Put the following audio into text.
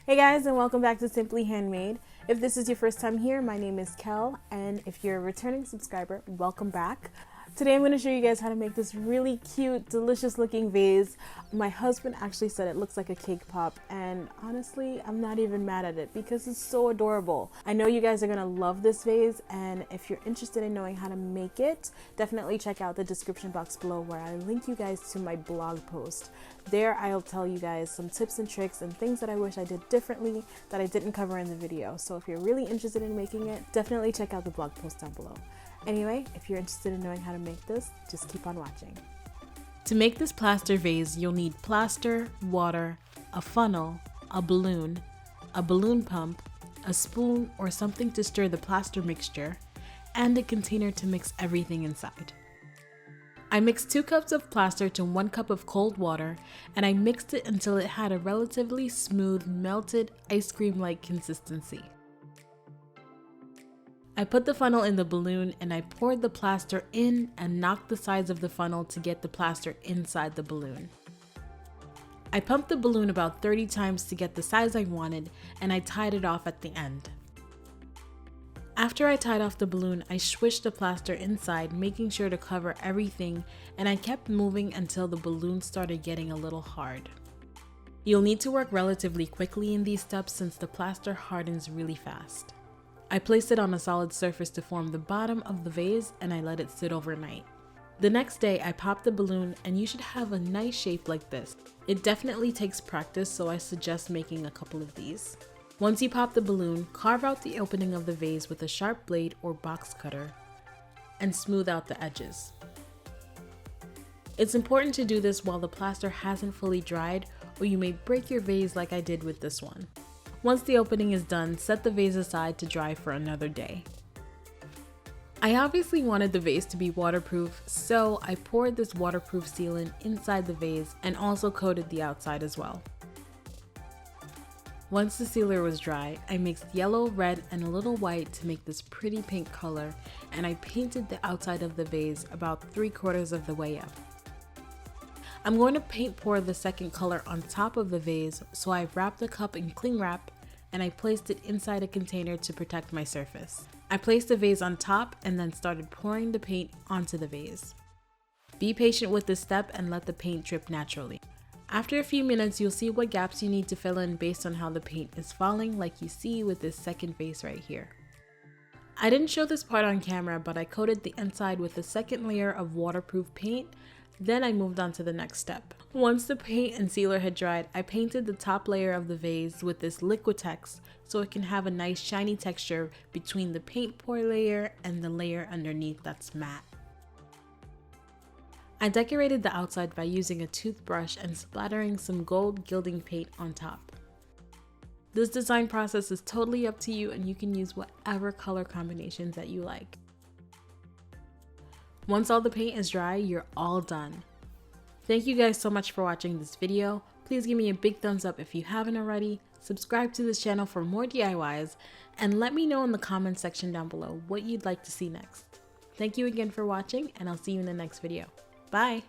Hey guys, and welcome back to Simply Handmade. If this is your first time here, my name is Kell, and if you're a returning subscriber, welcome back. Today I'm going to show you guys how to make this really cute, delicious looking vase. My husband actually said it looks like a cake pop, and honestly, I'm not even mad at it because it's so adorable. I know you guys are going to love this vase, and if you're interested in knowing how to make it, definitely check out the description box below where I link you guys to my blog post. There I'll tell you guys some tips and tricks and things that I wish I did differently that I didn't cover in the video. So if you're really interested in making it, definitely check out the blog post down below. Anyway, if you're interested in knowing how to make this, just keep on watching. To make this plaster vase, you'll need plaster, water, a funnel, a balloon pump, a spoon or something to stir the plaster mixture, and a container to mix everything inside. I mixed 2 cups of plaster to 1 cup of cold water, and I mixed it until it had a relatively smooth, melted ice cream-like consistency. I put the funnel in the balloon and I poured the plaster in and knocked the sides of the funnel to get the plaster inside the balloon. I pumped the balloon about 30 times to get the size I wanted, and I tied it off at the end. After I tied off the balloon, I swished the plaster inside, making sure to cover everything, and I kept moving until the balloon started getting a little hard. You'll need to work relatively quickly in these steps since the plaster hardens really fast. I placed it on a solid surface to form the bottom of the vase, and I let it sit overnight. The next day, I popped the balloon, and you should have a nice shape like this. It definitely takes practice, so I suggest making a couple of these. Once you pop the balloon, carve out the opening of the vase with a sharp blade or box cutter and smooth out the edges. It's important to do this while the plaster hasn't fully dried, or you may break your vase like I did with this one. Once the opening is done, set the vase aside to dry for another day. I obviously wanted the vase to be waterproof, so I poured this waterproof sealant inside the vase and also coated the outside as well. Once the sealer was dry, I mixed yellow, red, and a little white to make this pretty pink color, and I painted the outside of the vase about 3/4 of the way up. I'm going to paint pour the second color on top of the vase, so I wrapped the cup in cling wrap and I placed it inside a container to protect my surface. I placed the vase on top and then started pouring the paint onto the vase. Be patient with this step and let the paint drip naturally. After a few minutes, you'll see what gaps you need to fill in based on how the paint is falling, like you see with this second vase right here. I didn't show this part on camera, but I coated the inside with a second layer of waterproof paint. Then I moved on to the next step. Once the paint and sealer had dried, I painted the top layer of the vase with this Liquitex so it can have a nice shiny texture between the paint pour layer and the layer underneath that's matte. I decorated the outside by using a toothbrush and splattering some gold gilding paint on top. This design process is totally up to you, and you can use whatever color combinations that you like. Once all the paint is dry, you're all done. Thank you guys so much for watching this video. Please give me a big thumbs up if you haven't already, subscribe to this channel for more DIYs, and let me know in the comments section down below what you'd like to see next. Thank you again for watching, and I'll see you in the next video. Bye!